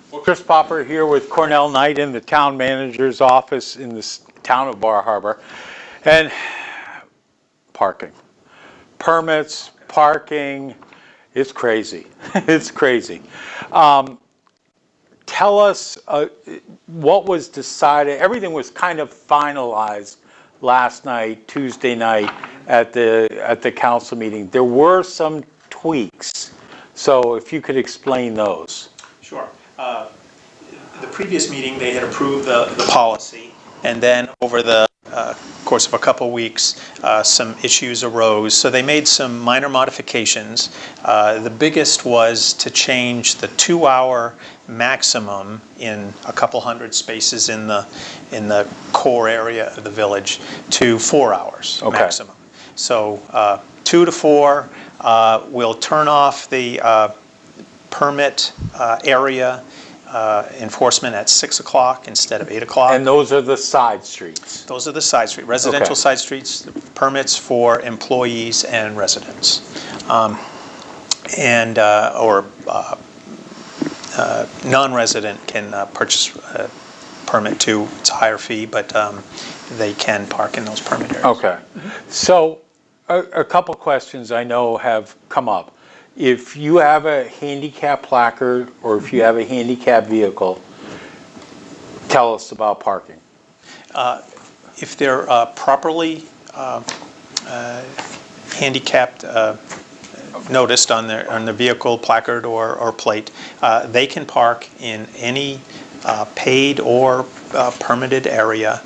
Well, Chris Popper here with Cornell Knight in the town manager's office in the town of Bar Harbor. And parking. Permits, parking, it's crazy. It's crazy. Tell us what was decided. Everything was kind of finalized last night, Tuesday night, at the council meeting. There were some tweaks. So if you could explain those. Sure. The previous meeting, they had approved the policy, and then over the course of a couple weeks, some issues arose. So they made some minor modifications. The biggest was to change the 2-hour maximum in a couple hundred spaces in the core area of the village to 4 hours maximum. So 2 to 4, we'll turn off the permit area enforcement at 6 o'clock instead of 8 o'clock. And those are the side streets? Those are the side streets, residential side streets, permits for employees and residents. Non-resident can purchase a permit too. It's a higher fee, but they can park in those permit areas. Okay. So a couple questions I know have come up. If you have a handicap placard or if you have a handicap vehicle, tell us about parking. If they're properly handicapped, noticed on their vehicle placard or plate, they can park in any paid or permitted area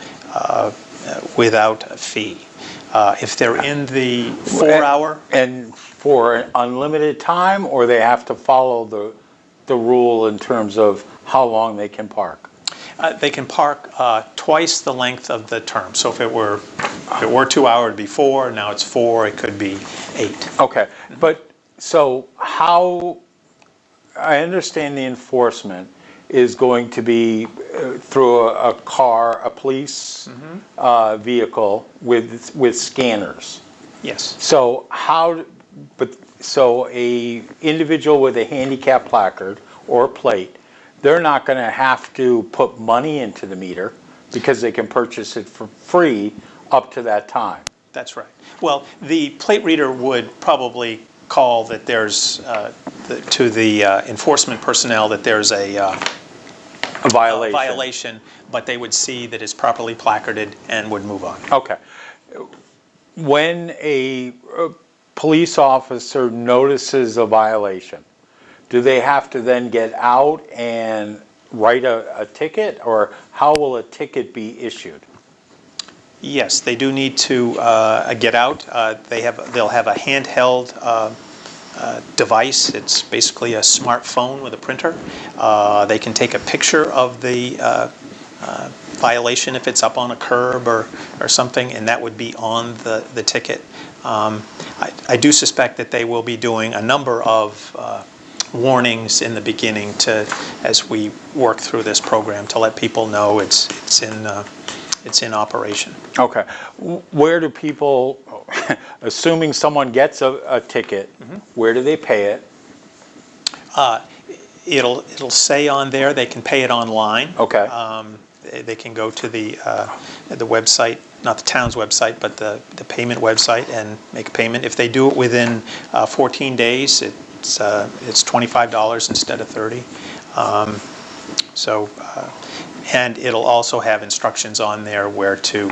without a fee. If they're in the 4-hour and for an unlimited time, or they have to follow the rule in terms of how long they can park? They can park twice the length of the term. So if it were 2 hours, it'd be 4. Now it's 4. It could be 8. Okay, but so how? I understand the enforcement is going to be through a car, a police vehicle with scanners. Yes. So how? So a individual with a handicap placard or plate, they're not going to have to put money into the meter because they can purchase it for free up to that time. That's right. Well, the plate reader would probably call that there's to the enforcement personnel that there's a violation, but they would see that it's properly placarded and would move on. Okay. When a police officer notices a violation, do they have to then get out and write a ticket, or how will a ticket be issued? Yes, they do need to get out. They'll have a handheld device. It's basically a smartphone with a printer. They can take a picture of the violation if it's up on a curb or something, and that would be on the ticket. I do suspect that they will be doing a number of warnings in the beginning as we work through this program to let people know it's in operation. Okay. Where do people, assuming someone gets a ticket, where do they pay it? It'll say on there they can pay it online. Okay. They can go to the website, not the town's website, but the payment website and make a payment. If they do it within 14 days, it's $25 instead of $30. And it'll also have instructions on there where to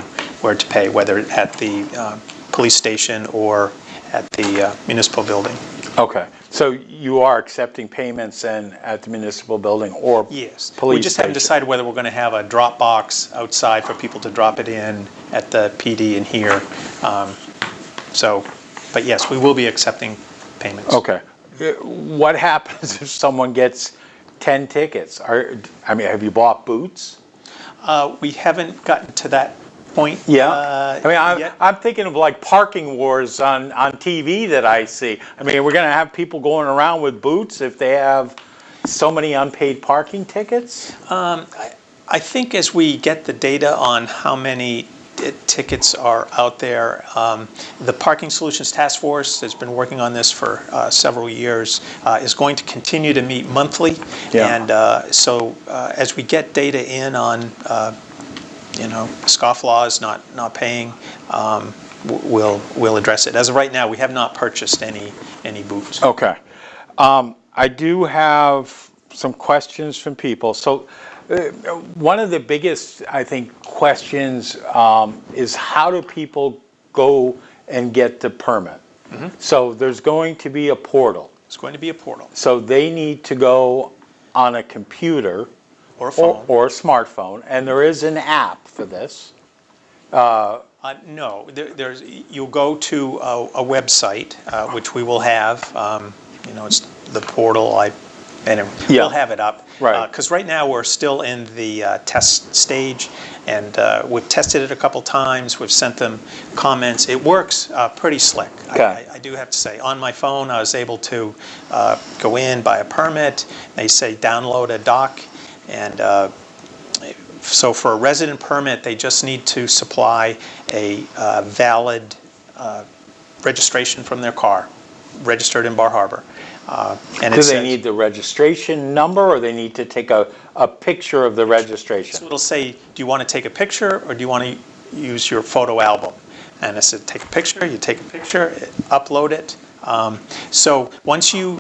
pay, whether at the police station or at the municipal building. Okay. So you are accepting payments then at the municipal building or yes. Police we just haven't station. decided whether we're going to have a drop box outside for people to drop it in at the PD in here. But yes, we will be accepting payments. Okay. What happens if someone gets 10 tickets? Have you bought boots? We haven't gotten to that point. Yeah. I'm thinking of like parking wars on TV that I see. We're going to have people going around with boots if they have so many unpaid parking tickets? I think as we get the data on how many tickets are out there. The Parking Solutions Task Force has been working on this for several years, is going to continue to meet monthly. Yeah. And so as we get data in on, scofflaws, not paying, we'll address it. As of right now, we have not purchased any booths. Okay. I do have some questions from people. So one of the biggest, I think, questions is how do people go and get the permit? Mm-hmm. So there's going to be a portal. It's going to be a portal. So they need to go on a computer or a phone or a smartphone, and there is an app for this. No, you'll go to a website, which we will have. It's the portal. We'll have it up. Right. Because right now we're still in the test stage, and we've tested it a couple times. We've sent them comments. It works pretty slick. Okay. I do have to say. On my phone, I was able to go in, buy a permit. They say download a doc, and so for a resident permit, they just need to supply a valid registration from their car, registered in Bar Harbor. And do they need the registration number, or they need to take a picture of the registration? So it'll say, do you want to take a picture, or do you want to use your photo album? And I said, take a picture, you take a picture, upload it. So once you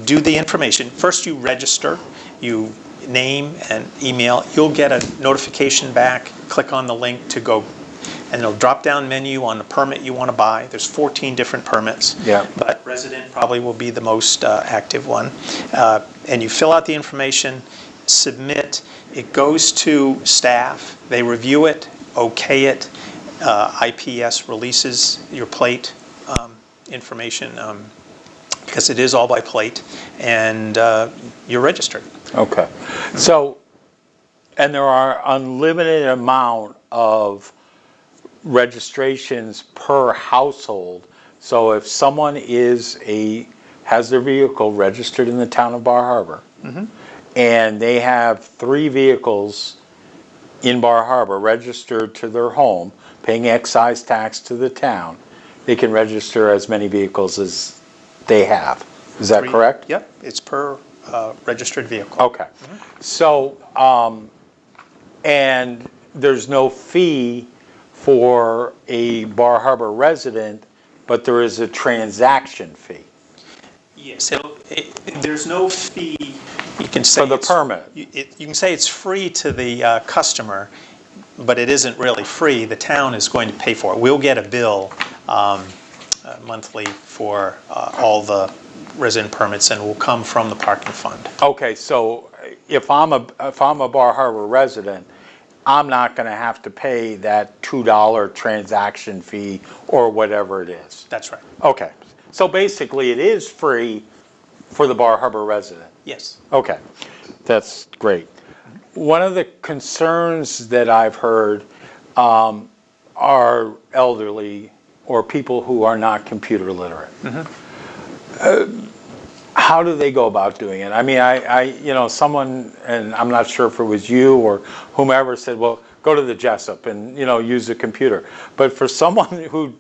do the information, first you register, you name and email, you'll get a notification back, click on the link to go, and it'll drop down menu on the permit you want to buy. There's 14 different permits, yeah. But resident probably will be the most active one. And you fill out the information, submit, it goes to staff, they review it, okay it, IPS releases your plate information, because it is all by plate, and you're registered. Okay. So, and there are unlimited amount of registrations per household. So if someone has their vehicle registered in the town of Bar Harbor, mm-hmm. and they have 3 vehicles in Bar Harbor registered to their home, paying excise tax to the town, they can register as many vehicles as they have. Is that correct? Yep, it's per registered vehicle. Okay. Mm-hmm. So, and there's no fee for a Bar Harbor resident, but there is a transaction fee. Yes, there's no fee. You can say for the permit. You can say it's free to the customer, but it isn't really free. The town is going to pay for it. We'll get a bill monthly for all the resident permits, and will come from the parking fund. Okay, so if I'm a Bar Harbor resident, I'm not going to have to pay that $2 transaction fee or whatever it is. That's right. Okay, so basically it is free for the Bar Harbor resident. Yes. Okay, that's great. One of the concerns that I've heard are elderly or people who are not computer literate. Mm-hmm. How do they go about doing it? I mean, someone, and I'm not sure if it was you or whomever, said, well, go to the Jessup and, use the computer. But for someone who's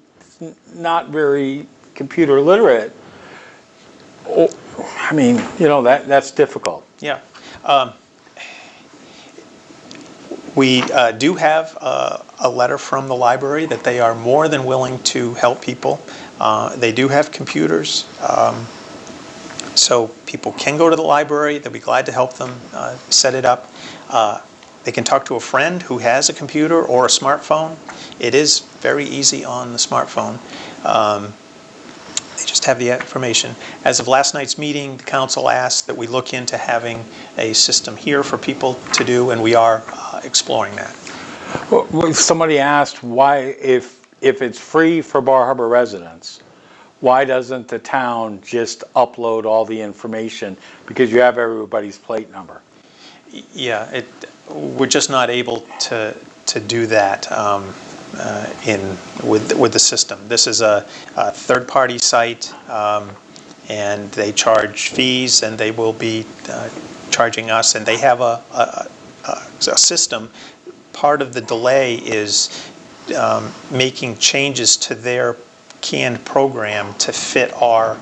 not very computer literate, that's difficult. Yeah. We do have a letter from the library that they are more than willing to help people. They do have computers. So people can go to the library. They'll be glad to help them set it up. They can talk to a friend who has a computer or a smartphone. It is very easy on the smartphone. They just have the information. As of last night's meeting, the council asked that we look into having a system here for people to do, and we are exploring that. Well, somebody asked why, if it's free for Bar Harbor residents, why doesn't the town just upload all the information, because you have everybody's plate number? Yeah, we're just not able to do that with the system. This is a third-party site, and they charge fees, and they will be charging us, and they have a system. Part of the delay is making changes to their canned program to fit our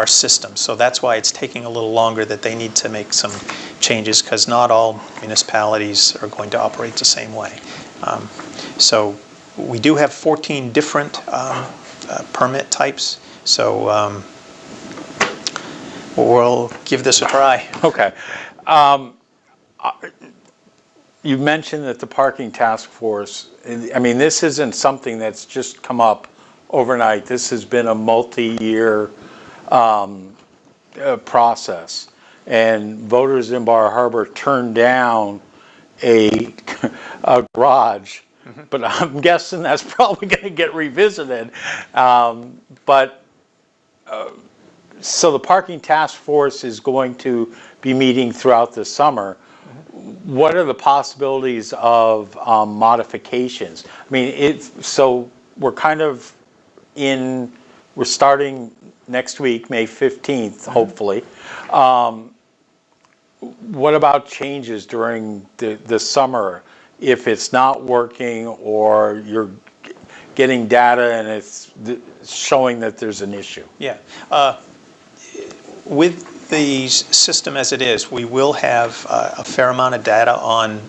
system. So that's why it's taking a little longer, that they need to make some changes, because not all municipalities are going to operate the same way. So we do have 14 different permit types. So we'll give this a try. Okay. You mentioned that the parking task force, I mean, this isn't something that's just come up overnight. This has been a multi-year process. And voters in Bar Harbor turned down a garage, but I'm guessing that's probably going to get revisited. So the parking task force is going to be meeting throughout the summer. What are the possibilities of modifications? I mean, so we're kind of we're starting next week, May 15th, hopefully. What about changes during the summer if it's not working, or you're getting data and it's showing that there's an issue? Yeah. With the system as it is, we will have a fair amount of data on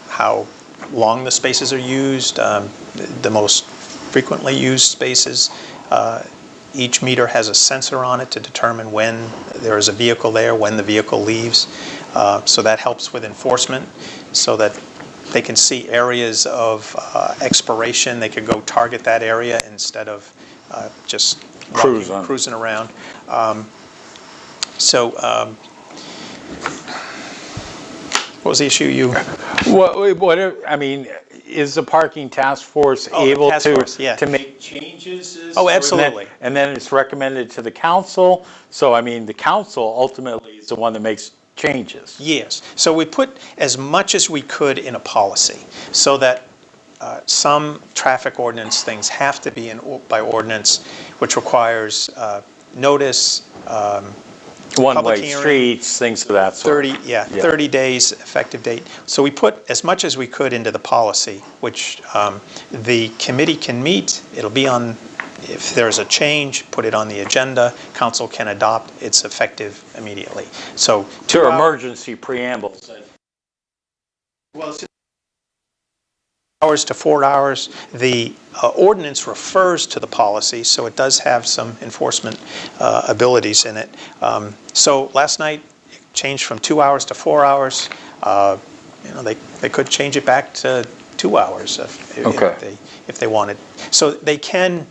how long the spaces are used, the most frequently used spaces. Each meter has a sensor on it to determine when there is a vehicle there, when the vehicle leaves. So that helps with enforcement, so that they can see areas of expiration. They could go target that area instead of just cruising around. What was the issue I mean, is the parking task force able to make changes? Oh, absolutely. And then it's recommended to the council. So, I mean, the council ultimately is the one that makes changes. Yes. So we put as much as we could in a policy, so that some traffic ordinance things have to be by ordinance, which requires notice, one-way streets, things of that sort. 30 days effective date. So we put as much as we could into the policy, which the committee can meet. It'll be on, if there's a change, put it on the agenda. Council can adopt. It's effective immediately. So to emergency preambles. Well, it's 2 hours to 4 hours. The ordinance refers to the policy, so it does have some enforcement abilities in it. So last night it changed from 2 hours to 4 hours. They could change it back to 2 hours if they wanted. So they can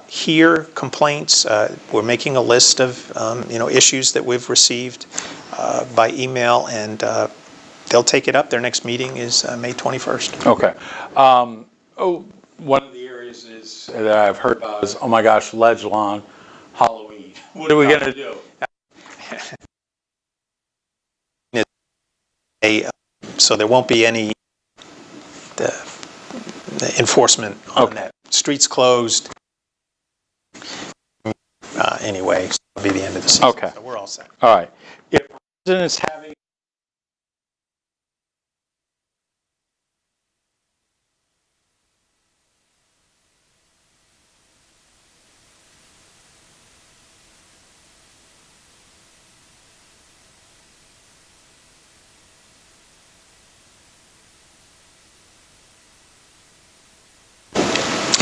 hear complaints. We're making a list of issues that we've received by email, and they'll take it up. Their next meeting is May 21st. Okay. One of the areas that I've heard about is, oh my gosh, ledge lawn, Halloween. What are we going to do? So there won't be any enforcement on that. Streets closed. Anyway, so it'll be the end of the season. Okay. So we're all set. All right. If a resident is having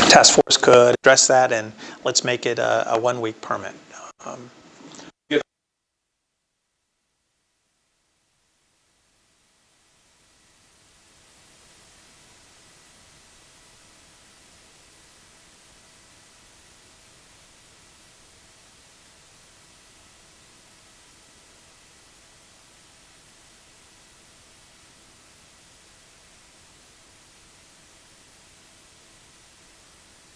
Task force could address that, and let's make it a 1-week permit.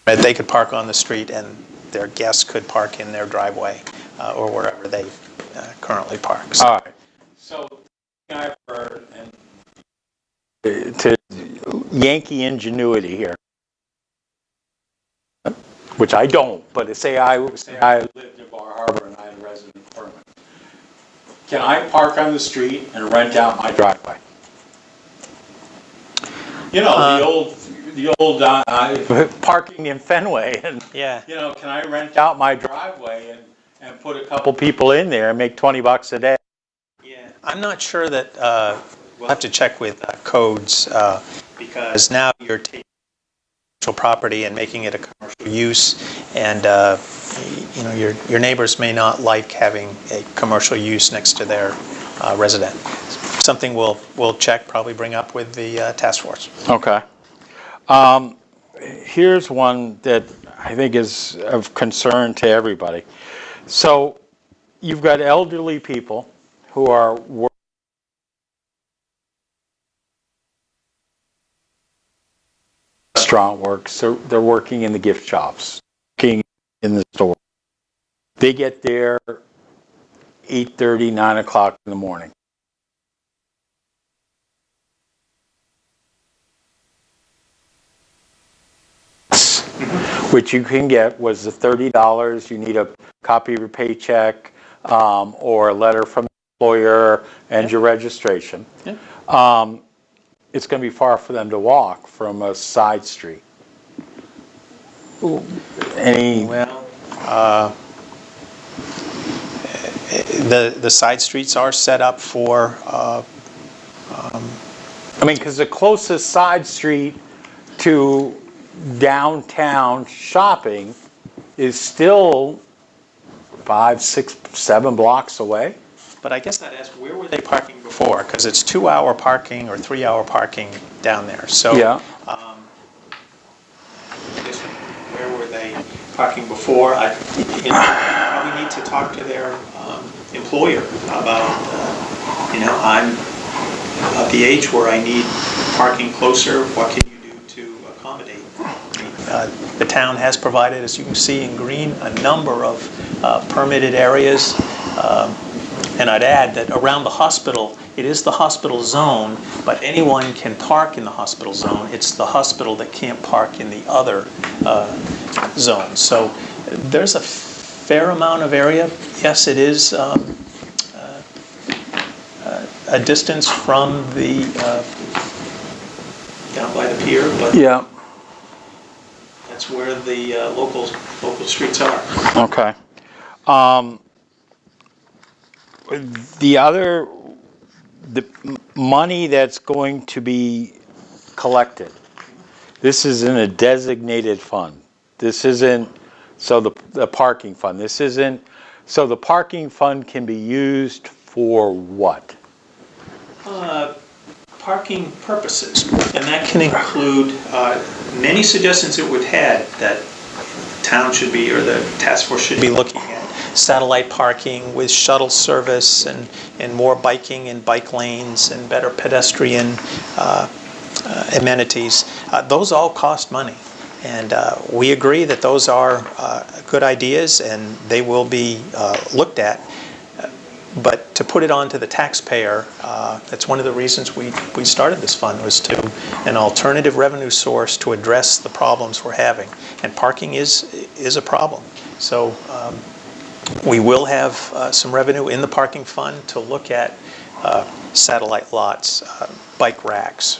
They could park on the street, and their guests could park in their driveway or wherever they currently park. So. All right. So I've heard, and to Yankee ingenuity here, which I don't, but say I lived in Bar Harbor and I had a resident permit. Can I park on the street and rent out my driveway? The old the old parking in Fenway, and Yeah. can I rent out my driveway and put a couple people in there and make $20 a day? Yeah, I'm not sure that, we'll have to check with codes, because now you're taking commercial property and making it a commercial use, and your neighbors may not like having a commercial use next to their resident. Something we'll check, probably bring up with the task force. Okay. Here's one that I think is of concern to everybody. So you've got elderly people who are restaurant work, so they're working in the gift shops, working in the store. They get there 8:30, 9 o'clock in the morning. Which you can get was the $30. You need a copy of your paycheck, or a letter from the employer and your registration. Yeah. It's going to be far for them to walk from a side street. Any? Well, the side streets are set up for. Because the closest side street to downtown shopping is still 5, 6, 7 blocks away. But I guess I'd ask, where were they parking before? Because it's 2-hour parking or 3-hour parking down there. So, Yeah. I guess, where were they parking before? Probably need to talk to their employer about, I'm at the age where I need parking closer. What can you do to accommodate? The town has provided, as you can see in green, a number of permitted areas. And I'd add that around the hospital, it is the hospital zone, but anyone can park in the hospital zone. It's the hospital that can't park in the other zones. So there's a fair amount of area. Yes, it is a distance from the down by the pier, but Yeah. that's where the local streets are. Okay. The money that's going to be collected, this is in a designated fund. This isn't, so the parking fund, this isn't, so the parking fund can be used for what? Parking purposes, and that can include many suggestions that we've had that town should be, or the task force should be looking at. Satellite parking with shuttle service and more biking and bike lanes and better pedestrian amenities. Those all cost money, and we agree that those are good ideas and they will be looked at. But to put it on to the taxpayer, that's one of the reasons we started this fund, was to an alternative revenue source to address the problems we're having. And parking is a problem. So we will have some revenue in the parking fund to look at satellite lots, bike racks,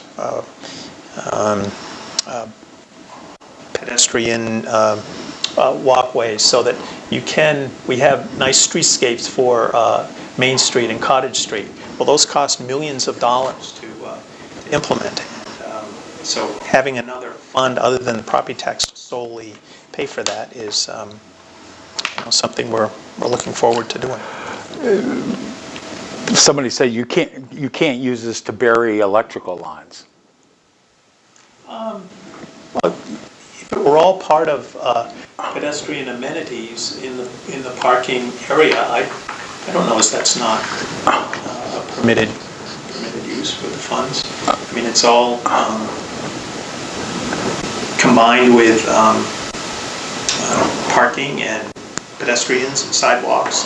pedestrian walkways, so that we have nice streetscapes for Main Street and Cottage Street. Well, those cost millions of dollars to implement. So having another fund other than the property tax to solely pay for that is something we're looking forward to doing. Somebody said you can't use this to bury electrical lines. Well, if it were all part of pedestrian amenities in the parking area, I don't know if that's not a permitted use with the funds. I mean, it's all combined with parking and pedestrians and sidewalks.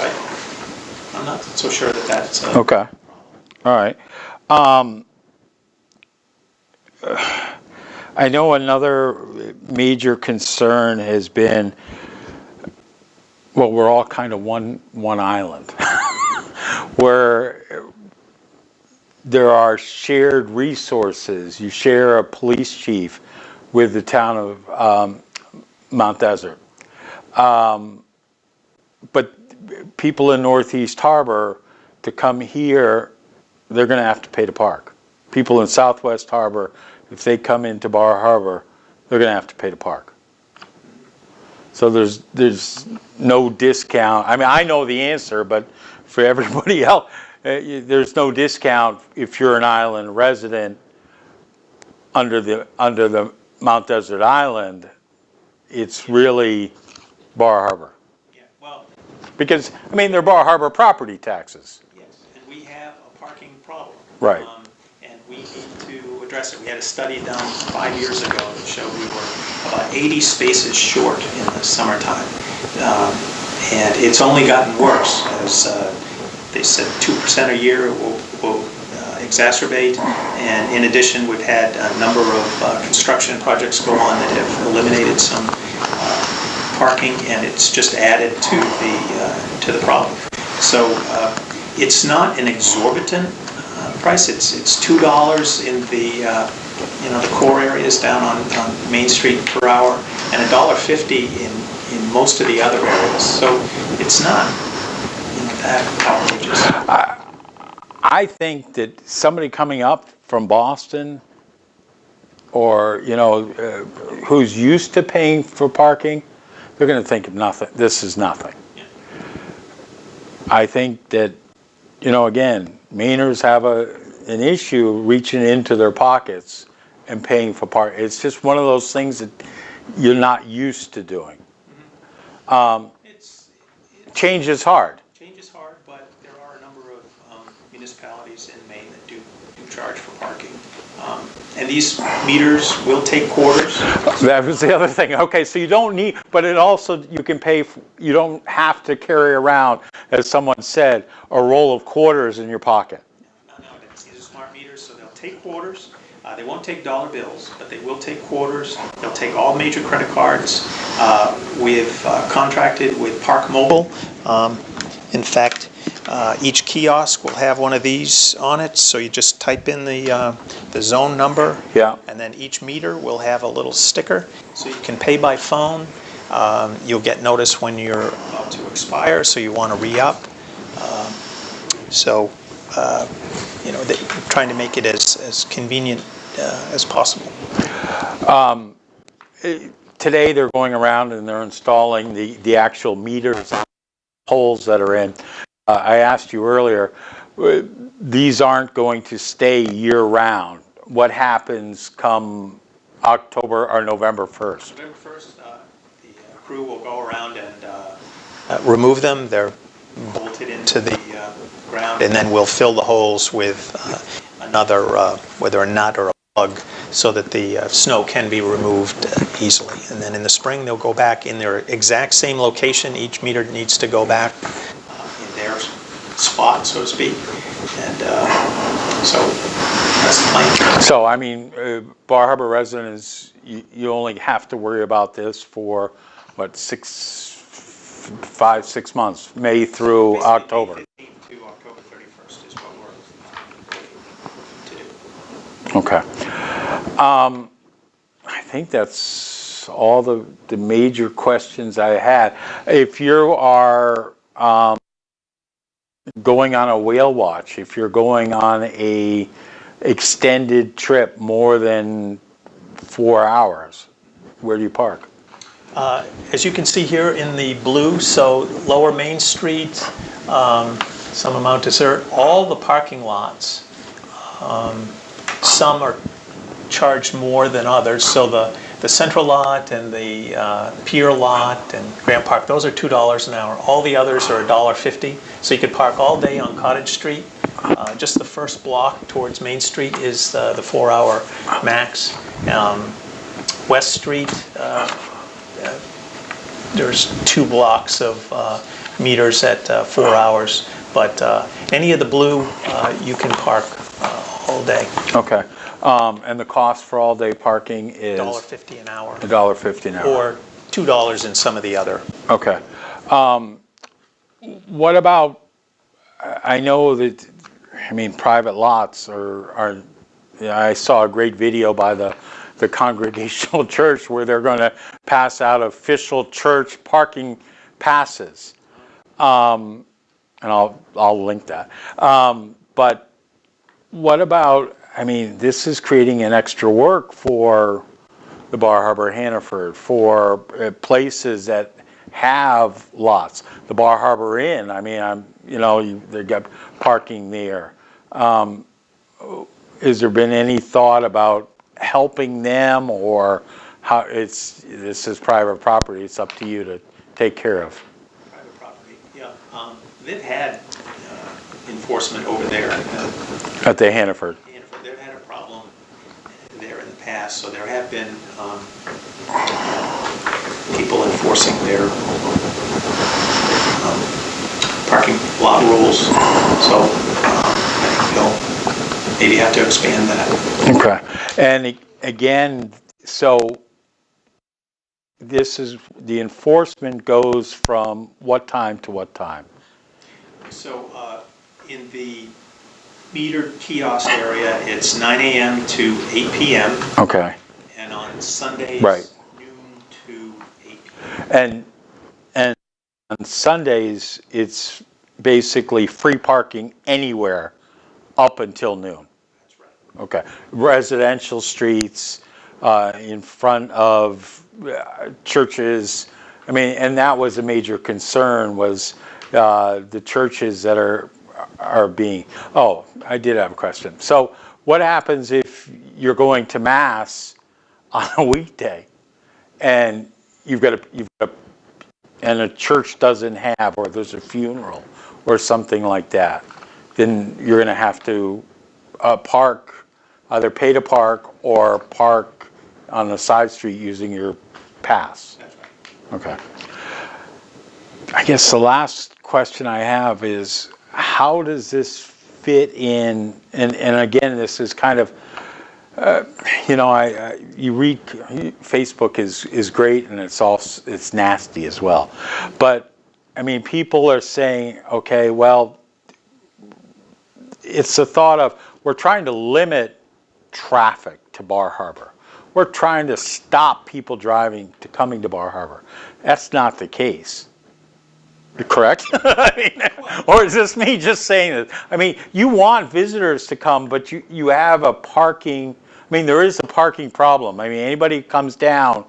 I'm not so sure that that's Okay. All right. I know another major concern has been, well, we're all kind of one island, where there are shared resources. You share a police chief with the town of Mount Desert. But people in Northeast Harbor, to come here, they're going to have to pay to park. People in Southwest Harbor, if they come into Bar Harbor, they're going to have to pay to park. So there's no discount. I mean, I know the answer, but for everybody else, there's no discount if you're an island resident under the Mount Desert Island. It's really Bar Harbor. Yeah, well, Because, I mean, they're Bar Harbor property taxes. yes, and we have a parking problem. Right. And we need to address it. We had a study done 5 years ago that showed we were about 80 spaces short in the summertime. And it's only gotten worse, as they said 2% a year will exacerbate. And in addition, we've had a number of construction projects go on that have eliminated some parking, and it's just added to the problem. So it's not an exorbitant price. It's $2 in the the core areas down on Main Street per hour, and $1.50 in most of the other areas. So it's not that outrageous. I think that somebody coming up from Boston, or who's used to paying for parking, they're going to think of nothing. This is nothing. Yeah. I think that again, Mainers have an issue reaching into their pockets and paying for park. It's just one of those things that you're not used to doing. Change is hard. Change is hard, but there are a number of municipalities in Maine that do charge for parking. And these meters will take quarters. That was the other thing. Okay, so you don't need, but it also, you can pay, you don't have to carry around, as someone said, a roll of quarters in your pocket. No, these are smart meters, so they'll take quarters. They won't take dollar bills, but they will take quarters. They'll take all major credit cards. We've contracted with Park Mobile. In fact, each kiosk will have one of these on it, so you just type in the zone number, Yeah. and then each meter will have a little sticker, so you can pay by phone. You'll get notice when you're about to expire, so you want to re-up. They're trying to make it as convenient as possible. Today they're going around and they're installing the actual meters, holes that are in. I asked you earlier, these aren't going to stay year-round. What happens come October or November 1st? November 1st, the crew will go around and remove them. They're bolted into the ground, and then we'll fill the holes with another, whether a nut or a plug, so that the snow can be removed easily. And then in the spring, they'll go back in their exact same location. Each meter needs to go back in their spot, so to speak. And so that's the plan. So, I mean, Bar Harbor residents, you only have to worry about this for, what, 5, 6 months, May through Basically, October. May 15th to October 31st is what we're to do. Okay. I think that's all the major questions I had. If you are going on a whale watch, if you're going on a extended trip more than 4 hours, where do you park? As you can see here in the blue, so Lower Main Street, some of Mount Desert, all the parking lots, some are charged more than others. So the Central Lot and the Pier Lot and Grant Park, those are $2 an hour. All the others are $1.50. So you could park all day on Cottage Street. Just the first block towards Main Street is the 4-hour max. West Street, there's 2 blocks of meters at 4 hours. But any of the blue, you can park all day. Okay. And the cost for all-day parking is? $1.50 an hour. $1.50 an hour. Or $2 in some of the other. Okay. What about, I know that, I mean, private lots are I saw a great video by the the Congregational Church where they're going to pass out official church parking passes. And I'll link that. But what about, I mean, this is creating an extra work for the Bar Harbor Hannaford, for places that have lots. The Bar Harbor Inn, I mean, they got parking there. Has there been any thought about helping them, or how this is private property, it's up to you to take care of? Private property, yeah. They've had enforcement over there. At the Hannaford. They've had a problem there in the past, so there have been people enforcing their parking lot rules. So I think they'll maybe have to expand that. Okay. And again, so this is, the enforcement goes from what time to what time? So in the metered kiosk area, it's 9 a.m. to 8 p.m. Okay. And on Sundays, right. noon to 8 p.m. And on Sundays, it's basically free parking anywhere up until noon. That's right. Okay. Residential streets, in front of churches. I mean, and that was a major concern, was the churches that are being, oh, I did have a question. So what happens if you're going to Mass on a weekday and and a church doesn't have, or there's a funeral or something like that? Then you're going to have to park, either pay to park or park on the side street using your pass. That's right. Okay. I guess the last question I have is, how does this fit in? And again, this is kind of, you read, Facebook is great, and it's nasty as well. But I mean, people are saying, okay, well, it's the thought of, we're trying to limit traffic to Bar Harbor. We're trying to stop people coming to Bar Harbor. That's not the case. Correct? I mean, or is this me just saying this? I mean, you want visitors to come, but you have a parking, I mean, there is a parking problem. I mean, anybody who comes down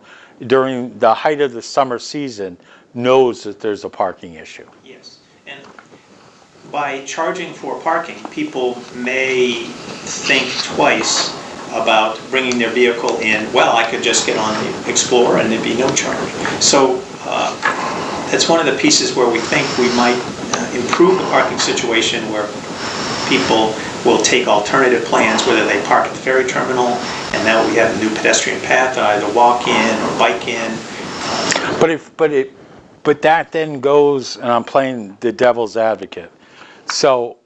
during the height of the summer season knows that there's a parking issue. Yes, and by charging for parking, people may think twice about bringing their vehicle in. Well, I could just get on the Explorer and there'd be no charge. So that's one of the pieces where we think we might improve the parking situation, where people will take alternative plans, whether they park at the ferry terminal, and now we have a new pedestrian path, either walk in or bike in. But that then goes, and I'm playing the devil's advocate. So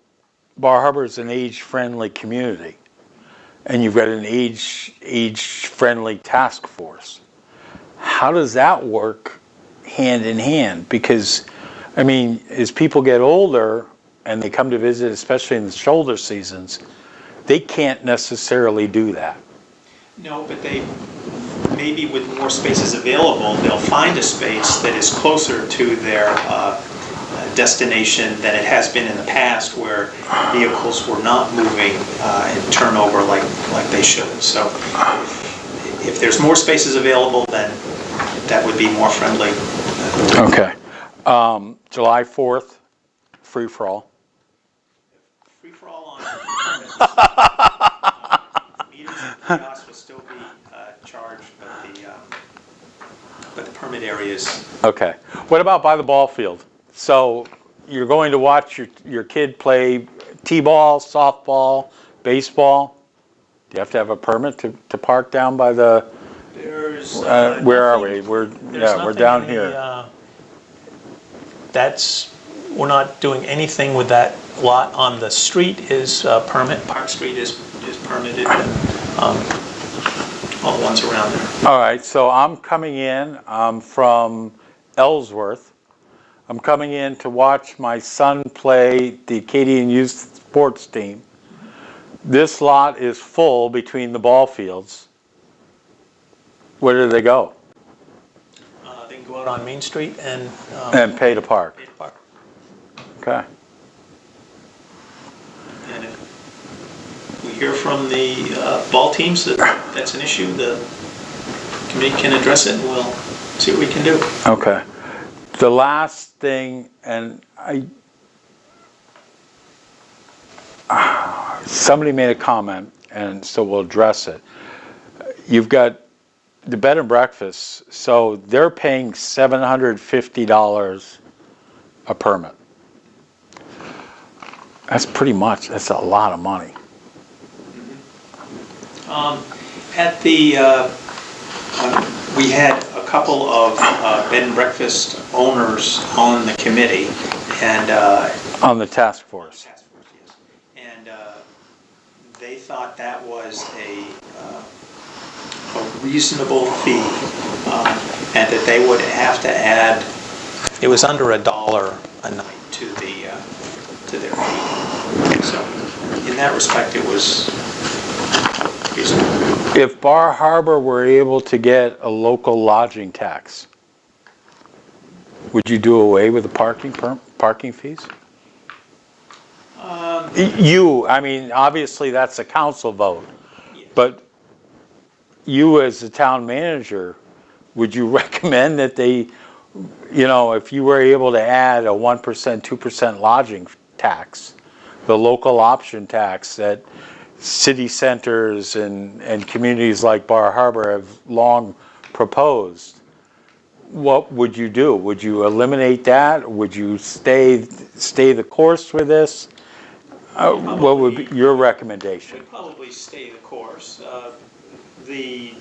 Bar Harbor is an age-friendly community, and you've got an age-friendly task force. How does that work hand in hand? Because, I mean, as people get older and they come to visit, especially in the shoulder seasons, they can't necessarily do that. No, but they maybe, with more spaces available, they'll find a space that is closer to their destination than it has been in the past, where vehicles were not moving in turnover like they should. So if there's more spaces available, then that would be more friendly. Okay. July 4th, free for all. Free for all on meters and kiosks will still be charged, but the permit areas. Okay. What about by the ball field? So you're going to watch your kid play t-ball, softball, baseball. Do you have to have a permit to park down by the? There's where are we? We're down here. We're not doing anything with that lot. On the street is permit. Park Street is permitted, and all the ones around there. All right. So I'm coming in. I'm from Ellsworth. I'm coming in to watch my son play the Acadian Youth Sports Team. This lot is full between the ball fields. Where do they go? They can go out on Main Street and And pay to park. pay to park. Okay. And if we hear from the ball teams that that's an issue, the committee can address it, and we'll see what we can do. Okay. The last thing, and somebody made a comment, and so we'll address it. You've got the bed and breakfast, so they're paying $750 a permit. That's pretty much, that's a lot of money. At the, we had a couple of bed and breakfast owners on the committee, and On the task force. task force, yes. And they thought that was a reasonable fee, and that they would have to add, it was under $1 a night to their fee. So in that respect, it was reasonable. If Bar Harbor were able to get a local lodging tax, would you do away with the parking fees? I mean, obviously that's a council vote, Yeah. but you as the town manager, would you recommend that they, if you were able to add a 1%, 2% lodging tax, the local option tax that city centers and communities like Bar Harbor have long proposed, what would you do? Would you eliminate that? Would you stay the course with this? What would be your recommendation? We'd probably stay the course. The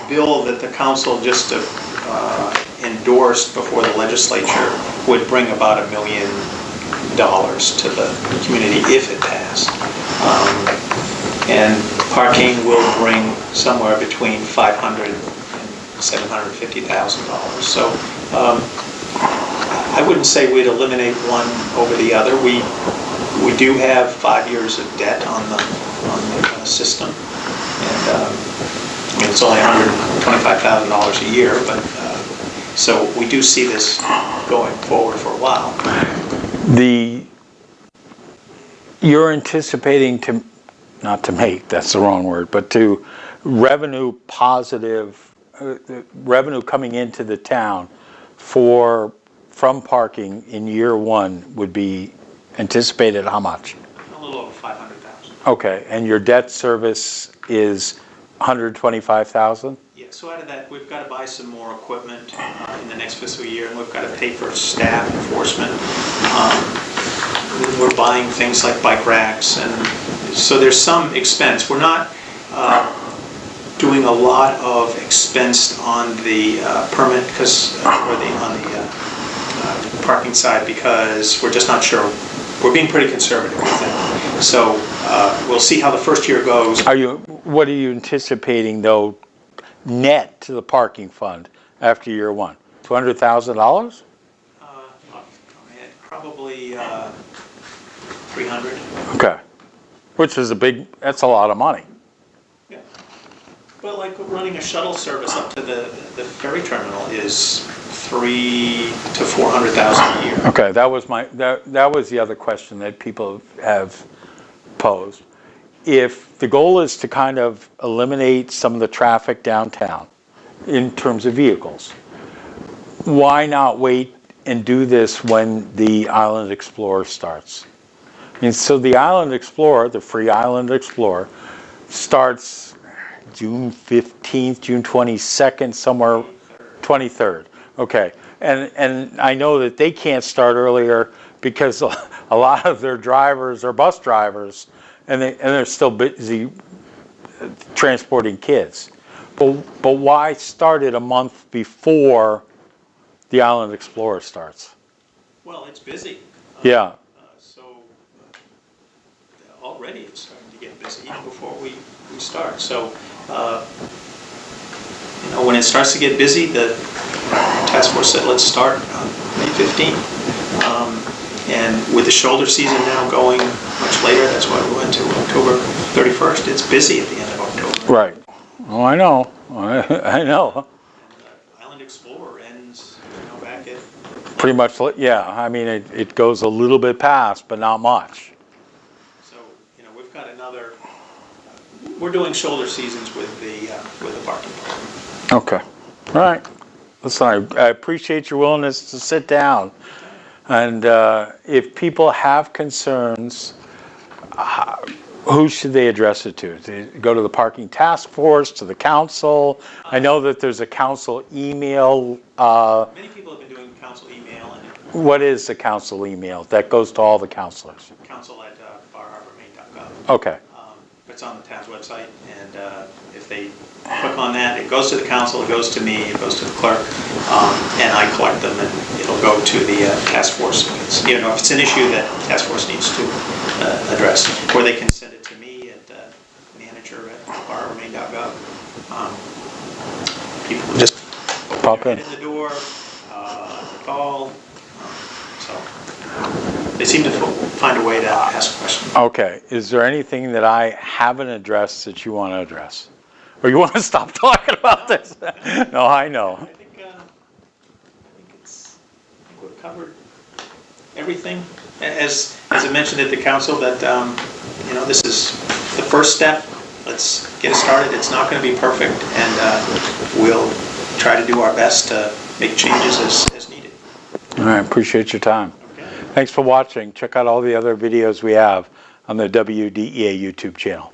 bill that the council just endorsed before the legislature would bring about $1 million to the community if it passed. And parking will bring somewhere between $500,000 and $750,000. So I wouldn't say we'd eliminate one over the other. We do have 5 years of debt on the system, and I mean it's only $125,000 a year, but so we do see this going forward for a while. You're anticipating to, not to make, that's the wrong word, but to revenue positive, revenue coming into the town from parking in year one would be anticipated how much? A little over 500,000. Okay, and your debt service is 125,000? Yeah, so out of that, we've got to buy some more equipment in the next fiscal year, and we've got to pay for staff enforcement. We're buying things like bike racks, and so there's some expense. We're not doing a lot of expense on the permit on the parking side, because we're just not sure. We're being pretty conservative with it. So we'll see how the first year goes. What are you anticipating though, net to the parking fund after year one? $200,000? Probably 300. Okay, which is that's a lot of money. Yeah. Well, like running a shuttle service up to the ferry terminal is $300,000 to $400,000 a year. Okay, that was the other question that people have posed. If the goal is to kind of eliminate some of the traffic downtown in terms of vehicles, why not wait and do this when the Island Explorer starts? I mean, so the Island Explorer, the free Island Explorer, starts June 15th, June 22nd, somewhere 23rd. Okay, and I know that they can't start earlier because a lot of their drivers are bus drivers, and they're still busy transporting kids. But why start it a month before the Island Explorer starts? Well, it's busy. Yeah. So already it's starting to get busy even before we start. So when it starts to get busy, the task force said let's start on May 15th. And with the shoulder season now going much later, that's why we went to October 31st. It's busy at the end of October. Right. Oh, I know. I know. Island Explorer ends, back at, Pretty much, yeah. I mean, it goes a little bit past, but not much. so, we've got another, we're doing shoulder seasons with the parking. Okay. All right. Listen, I appreciate your willingness to sit down. And if people have concerns, who should they address it to? They go to the parking task force, to the council? I know that there's a council email. Many people have been doing council email and What is the council email? That goes to all the councilors. council@barharbormaine.gov. Okay. It's on the town's website, and if they click on that, it goes to the council, it goes to me, it goes to the clerk, and I collect them, and it'll go to the task force. If it's an issue that the task force needs to address, or they can send it to me at manager@barharbormaine.gov. People just Pop in. get in the door, call, so they seem to find a way to ask questions. Okay. Is there anything that I haven't addressed that you want to address? Or you want to stop talking about this? No, I know. I think we've covered everything. As I mentioned at the council, that this is the first step. Let's get it started. It's not going to be perfect, and we'll try to do our best to make changes as needed. All right. Appreciate your time. Okay. Thanks for watching. Check out all the other videos we have on the WDEA YouTube channel.